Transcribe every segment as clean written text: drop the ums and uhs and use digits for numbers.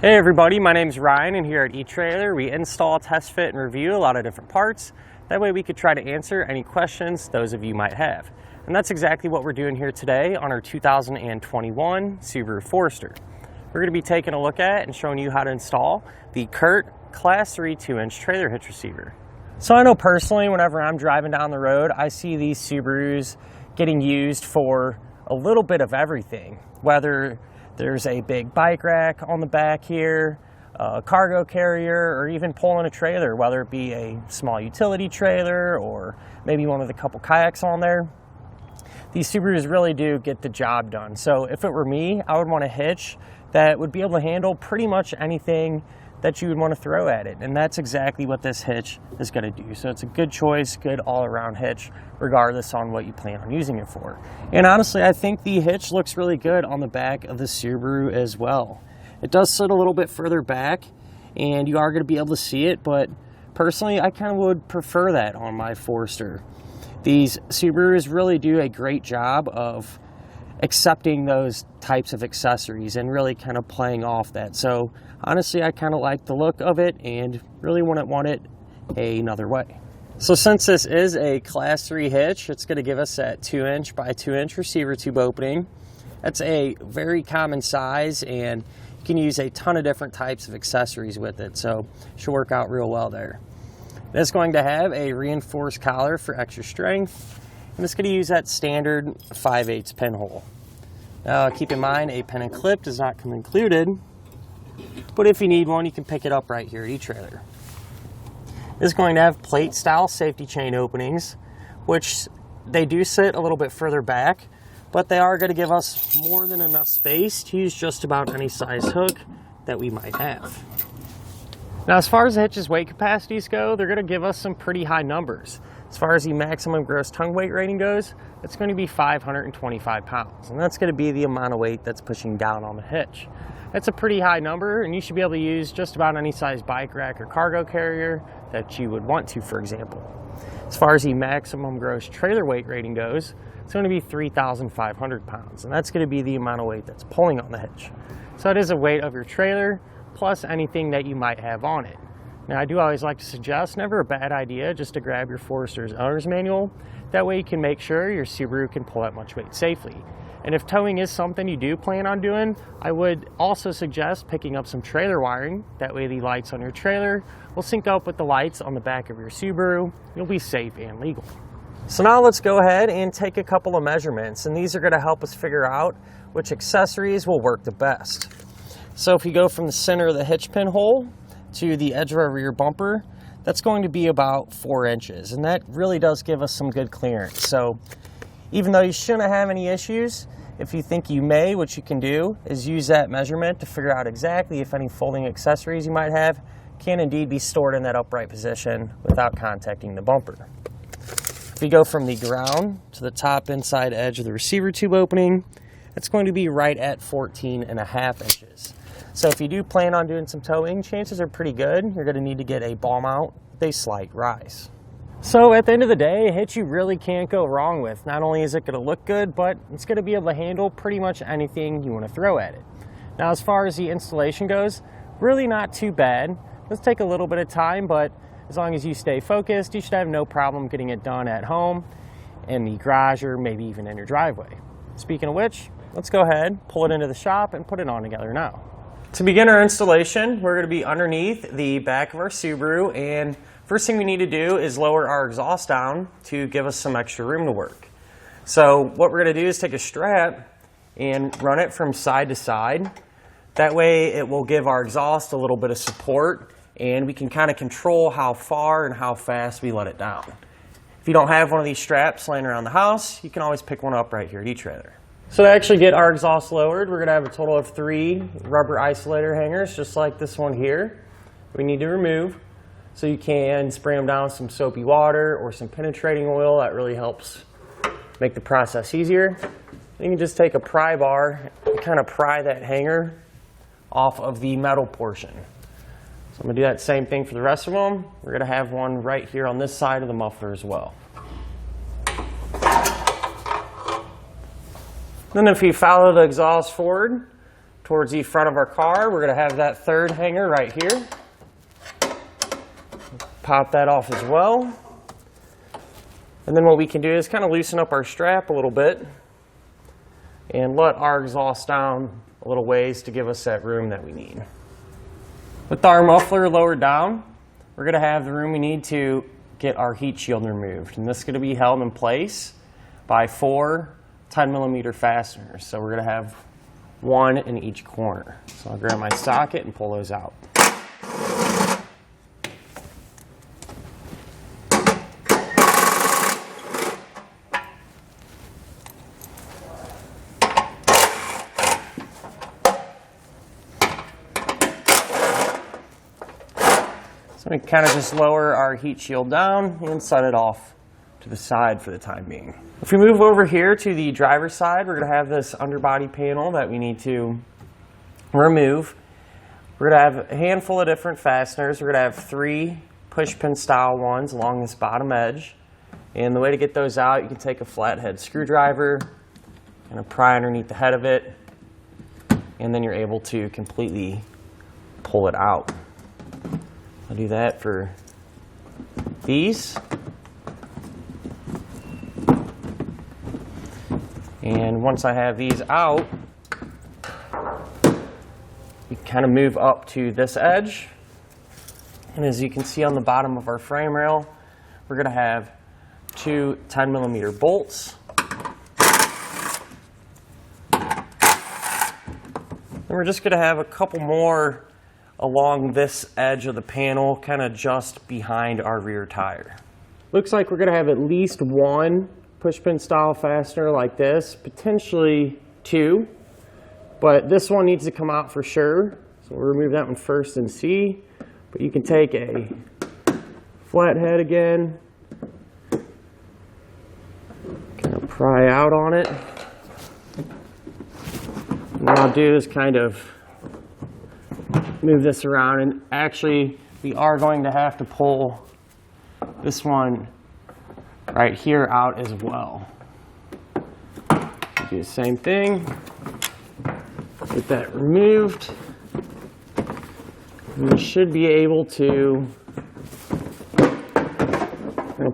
Hey everybody, my name's Ryan, and here at eTrailer we install, test fit, and review a lot of different parts. That way we could try to answer any questions those of you might have. And that's exactly what we're doing here today on our 2021 Subaru Forester. We're going to be taking a look at and showing you how to install the CURT Class 3 2-inch trailer hitch receiver. So I know personally, whenever I'm driving down the road, I see these Subarus getting used for a little bit of everything, whether there's a big bike rack on the back here, a cargo carrier, or even pulling a trailer, whether it be a small utility trailer or maybe one with a couple kayaks on there. These Subarus really do get the job done. So if it were me, I would want a hitch that would be able to handle pretty much anything that you would want to throw at it. And that's exactly what this hitch is going to do. So it's a good choice, good all-around hitch, regardless on what you plan on using it for. And honestly, I think the hitch looks really good on the back of the Subaru as well. It does sit a little bit further back, and you are going to be able to see it, but personally, I kind of would prefer that on my Forester. These Subarus really do a great job of accepting those types of accessories and really kind of playing off that. So honestly, I kind of like the look of it and really wouldn't want it another way. So since this is a Class 3 hitch, it's going to give us that 2-inch by 2-inch receiver tube opening. That's a very common size, and you can use a ton of different types of accessories with it, so it should work out real well there. It's going to have a reinforced collar for extra strength, and it's going to use that standard 5/8 pinhole. Now keep in mind, a pin and clip does not come included, but if you need one, you can pick it up right here at eTrailer. It's going to have plate style safety chain openings, which they do sit a little bit further back, but they are going to give us more than enough space to use just about any size hook that we might have. Now, as far as the hitch's weight capacities go, they're going to give us some pretty high numbers. As far as the maximum gross tongue weight rating goes, it's going to be 525 pounds, and that's going to be the amount of weight that's pushing down on the hitch. That's a pretty high number, and you should be able to use just about any size bike rack or cargo carrier that you would want to, for example. As far as the maximum gross trailer weight rating goes, it's going to be 3,500 pounds, and that's going to be the amount of weight that's pulling on the hitch. So it is a weight of your trailer plus anything that you might have on it. Now, I do always like to suggest, never a bad idea just to grab your Forester's owner's manual. That way you can make sure your Subaru can pull that much weight safely. And if towing is something you do plan on doing, I would also suggest picking up some trailer wiring. That way the lights on your trailer will sync up with the lights on the back of your Subaru. You'll be safe and legal. So now let's go ahead and take a couple of measurements, and these are going to help us figure out which accessories will work the best. So if you go from the center of the hitch pin hole to the edge of our rear bumper, that's going to be about 4 inches, and that really does give us some good clearance. So even though you shouldn't have any issues, if you think you may, what you can do is use that measurement to figure out exactly if any folding accessories you might have can indeed be stored in that upright position without contacting the bumper. If you go from the ground to the top inside edge of the receiver tube opening, it's going to be right at 14.5 inches. So if you do plan on doing some towing, chances are pretty good you're going to need to get a ball mount with a slight rise. So at the end of the day, a hitch you really can't go wrong with. Not only is it going to look good, but it's going to be able to handle pretty much anything you want to throw at it. Now, as far as the installation goes, really not too bad. Let's take a little bit of time, but as long as you stay focused, you should have no problem getting it done at home, in the garage, or maybe even in your driveway. Speaking of which, let's go ahead, pull it into the shop, and put it on together now. To begin our installation, we're going to be underneath the back of our Subaru, and first thing we need to do is lower our exhaust down to give us some extra room to work. So what we're going to do is take a strap and run it from side to side. That way it will give our exhaust a little bit of support, and we can kind of control how far and how fast we let it down. If you don't have one of these straps laying around the house, you can always pick one up right here at eTrailer. So to actually get our exhaust lowered, we're going to have a total of 3 rubber isolator hangers, just like this one here, we need to remove. So you can spray them down with some soapy water or some penetrating oil. That really helps make the process easier. You can just take a pry bar and kind of pry that hanger off of the metal portion. So I'm going to do that same thing for the rest of them. We're going to have one right here on this side of the muffler as well. Then if you follow the exhaust forward, towards the front of our car, we're going to have that third hanger right here. Pop that off as well. And then what we can do is kind of loosen up our strap a little bit and let our exhaust down a little ways to give us that room that we need. With our muffler lowered down, we're going to have the room we need to get our heat shield removed. And this is going to be held in place by 4 10mm fasteners. So we're going to have one in each corner. So I'll grab my socket and pull those out. So we kind of just lower our heat shield down and set it off to the side for the time being. If we move over here to the driver's side, we're going to have this underbody panel that we need to remove. We're going to have a handful of different fasteners. We're going to have 3 push pin style ones along this bottom edge. And the way to get those out, you can take a flathead screwdriver and pry underneath the head of it, and then you're able to completely pull it out. I'll do that for these. And once I have these out, you kind of move up to this edge. And as you can see on the bottom of our frame rail, we're going to have 2 10mm bolts. And we're just going to have a couple more along this edge of the panel, kind of just behind our rear tire. Looks like we're going to have at least 1 push pin style fastener like this, potentially 2, but this one needs to come out for sure. So we'll remove that one first and see. But you can take a flathead again, kind of pry out on it. And what I'll do is kind of move this around, and actually we are going to have to pull this one right here out as well. Do the same thing, get that removed, and we should be able to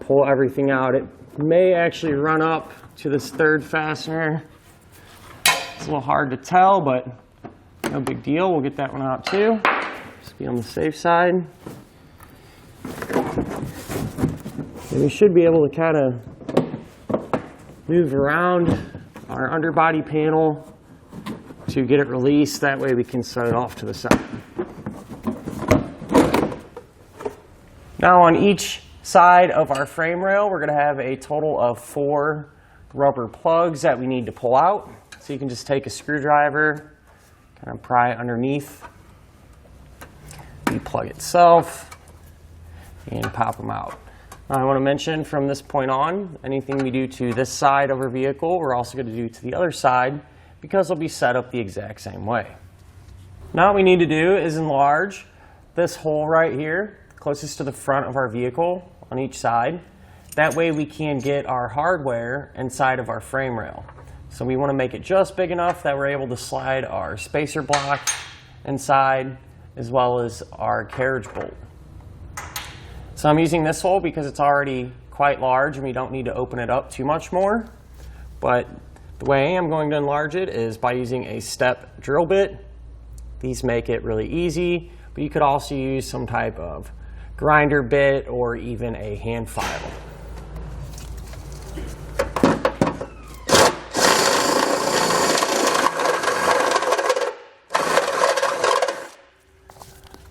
pull everything out. It may actually run up to this third fastener. It's a little hard to tell, but no big deal. We'll get that one out too. Just be on the safe side. And we should be able to kind of move around our underbody panel to get it released. That way we can set it off to the side. Now on each side of our frame rail, we're going to have a total of 4 rubber plugs that we need to pull out. So you can just take a screwdriver, kind of pry underneath the plug itself, and pop them out. I want to mention from this point on, anything we do to this side of our vehicle, we're also going to do to the other side, because they'll be set up the exact same way. Now what we need to do is enlarge this hole right here, closest to the front of our vehicle on each side. That way we can get our hardware inside of our frame rail. So we want to make it just big enough that we're able to slide our spacer block inside, as well as our carriage bolt. So I'm using this hole because it's already quite large and we don't need to open it up too much more. But the way I am going to enlarge it is by using a step drill bit. These make it really easy, but you could also use some type of grinder bit or even a hand file.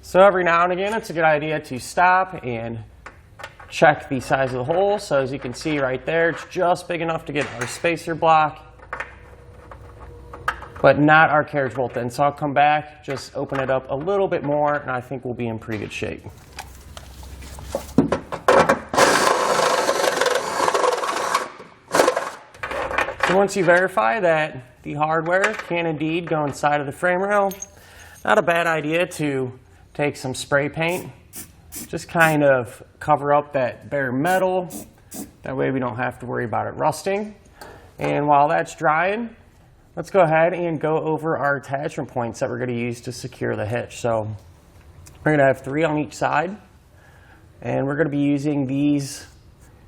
So every now and again, it's a good idea to stop and check the size of the hole. So as you can see right there, it's just big enough to get our spacer block, but not our carriage bolt in. So I'll come back, just open it up a little bit more, and I think we'll be in pretty good shape. So once you verify that the hardware can indeed go inside of the frame rail, not a bad idea to take some spray paint, just kind of cover up that bare metal. That way we don't have to worry about it rusting. And while that's drying, let's go ahead and go over our attachment points that we're going to use to secure the hitch. So we're going to have 3 on each side, and we're going to be using these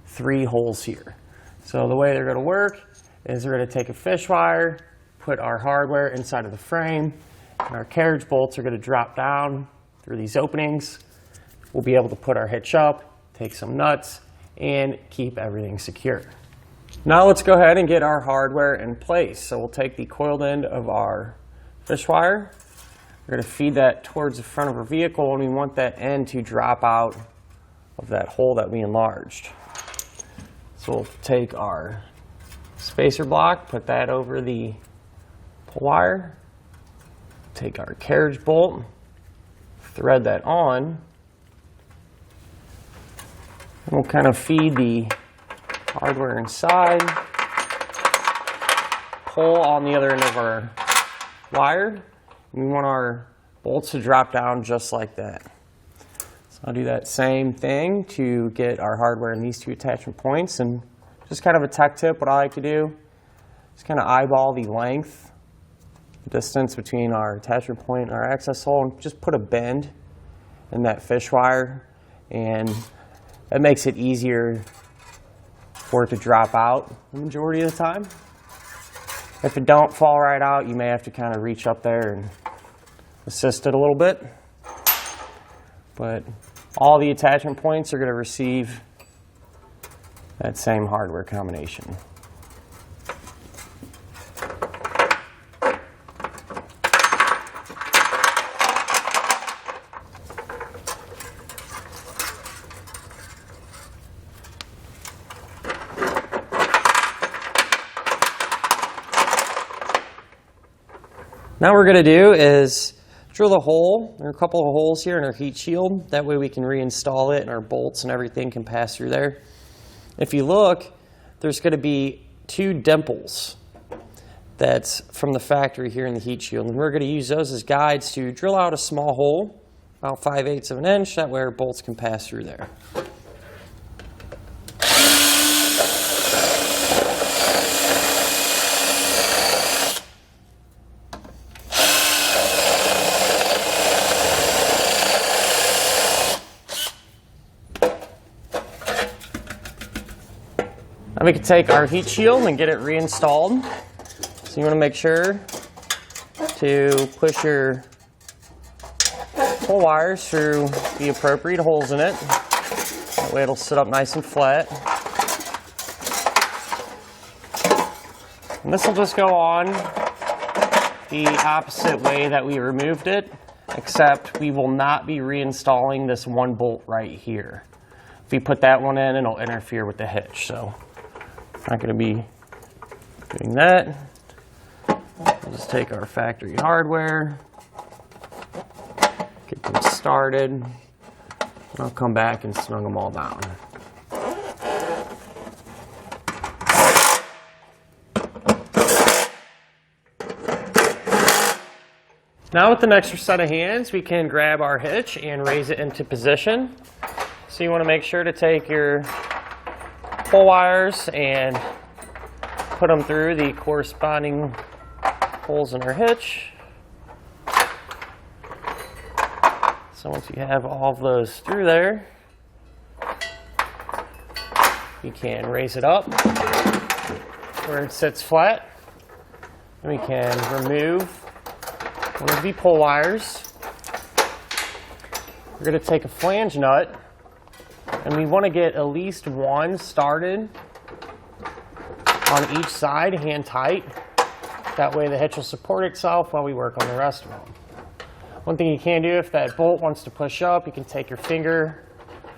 3 holes here. So the way they're going to work is we're going to take a fish wire, put our hardware inside of the frame, and our carriage bolts are going to drop down through these openings. We'll be able to put our hitch up, take some nuts, and keep everything secure. Now let's go ahead and get our hardware in place. So we'll take the coiled end of our fish wire. We're going to feed that towards the front of our vehicle, and we want that end to drop out of that hole that we enlarged. So we'll take our spacer block, put that over the pull wire, take our carriage bolt, thread that on, and we'll kind of feed the hardware inside, pull on the other end of our wire. We want our bolts to drop down just like that. So I'll do that same thing to get our hardware in these 2 attachment points. And just kind of a tech tip, what I like to do is kind of eyeball the length, the distance between our attachment point and our access hole, and just put a bend in that fish wire, and that makes it easier for it to drop out the majority of the time. If it don't fall right out, you may have to kind of reach up there and assist it a little bit. But all the attachment points are going to receive that same hardware combination. Now what we're going to do is drill a hole. There are a couple of holes here in our heat shield. That way we can reinstall it and our bolts and everything can pass through there. If you look, there's going to be 2 dimples that's from the factory here in the heat shield. And we're going to use those as guides to drill out a small hole, about 5/8 of an inch. That way our bolts can pass through there. Now we can take our heat shield and get it reinstalled. So you want to make sure to push your pull wires through the appropriate holes in it. That way it'll sit up nice and flat. And this will just go on the opposite way that we removed it, except we will not be reinstalling this 1 bolt right here. If we put that one in, it'll interfere with the hitch. So not going to be doing that. We'll just take our factory hardware, get them started, and I'll come back and snug them all down. Now with an extra set of hands, we can grab our hitch and raise it into position. So you want to make sure to take your pull wires and put them through the corresponding holes in our hitch. So once you have all of those through there, you can raise it up where it sits flat. And we can remove one of the pull wires. We're going to take a flange nut, and we want to get at least 1 started on each side, hand tight. That way the hitch will support itself while we work on the rest of them. One thing you can do, if that bolt wants to push up, you can take your finger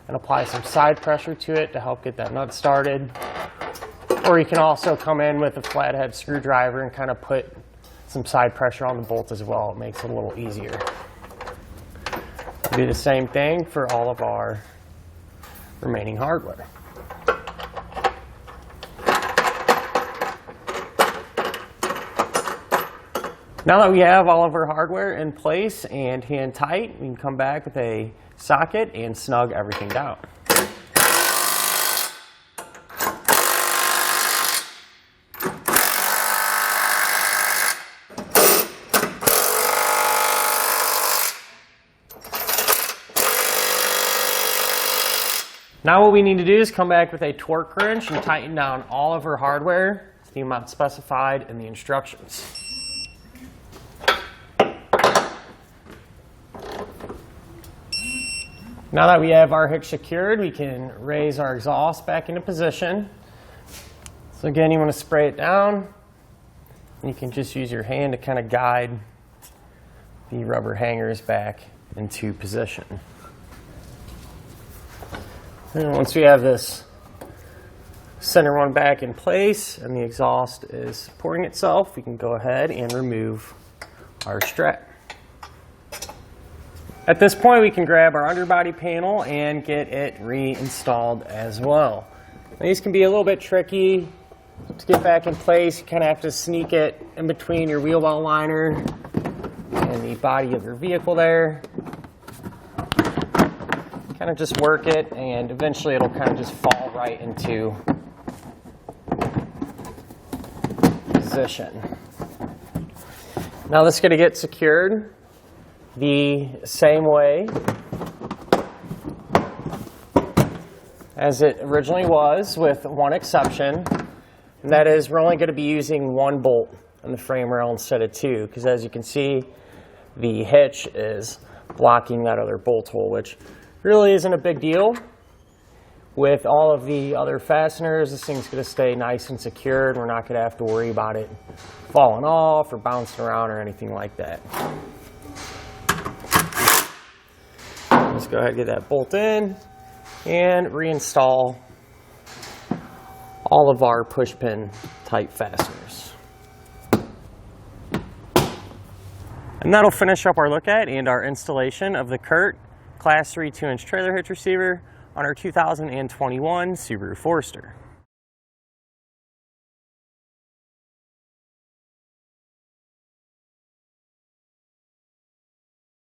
and apply some side pressure to it to help get that nut started. Or you can also come in with a flathead screwdriver and kind of put some side pressure on the bolt as well. It makes it a little easier. We'll do the same thing for all of our remaining hardware. Now that we have all of our hardware in place and hand tight, we can come back with a socket and snug everything down. Now what we need to do is come back with a torque wrench and tighten down all of our hardware to the amount specified in the instructions. Now that we have our hitch secured, we can raise our exhaust back into position. So again, you want to spray it down. You can just use your hand to kind of guide the rubber hangers back into position. And once we have this center one back in place and the exhaust is supporting itself, we can go ahead and remove our strap. At this point, we can grab our underbody panel and get it reinstalled as well. Now, these can be a little bit tricky to get back in place. You kind of have to sneak it in between your wheel well liner and the body of your vehicle there. Kind of just work it, and eventually it'll kind of just fall right into position. Now this is going to get secured the same way as it originally was, with one exception, and that is we're only going to be using one bolt on the frame rail instead of two, because as you can see, the hitch is blocking that other bolt hole, which really isn't a big deal. With all of the other fasteners, this thing's going to stay nice and secured. We're not going to have to worry about it falling off or bouncing around or anything like that. Let's go ahead and get that bolt in and reinstall all of our push pin type fasteners. And that'll finish up our look at and our installation of the CURT Class 3 2-inch trailer hitch receiver on our 2021 Subaru Forester.